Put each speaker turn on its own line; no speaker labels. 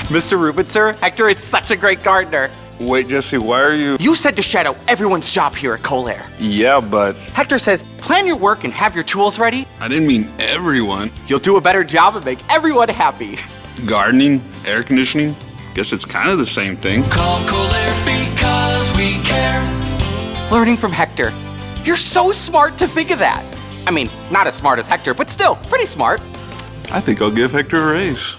Mr. Rubitzer, Hector is such a great gardener.
Wait, Jesse, why are you...
You said to shadow everyone's job here at Colair.
Yeah, but...
Hector says, plan your work and have your tools ready.
I didn't mean everyone.
You'll do a better job and make everyone happy.
Gardening, air conditioning, guess it's kind of the same thing.
Call Colair because we care.
Learning from Hector. You're so smart to think of that. I mean, not as smart as Hector, but still pretty smart.
I think I'll give Hector a raise.